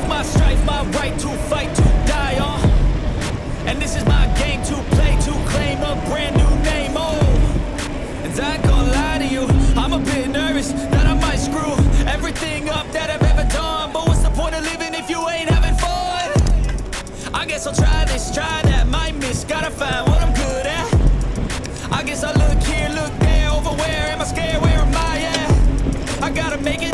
Take my strife, my right to fight, to die on. And this is my game to play, to claim a brand new name, oh. And I ain't gonna lie to you, I'm a bit nervous that I might screw everything up that I've ever done. But what's the point of living if you ain't having fun? I guess I'll try this, try that, might miss, gotta find what I'm good at. I guess I look here, look there, over where am I scared, where am I at? I gotta make it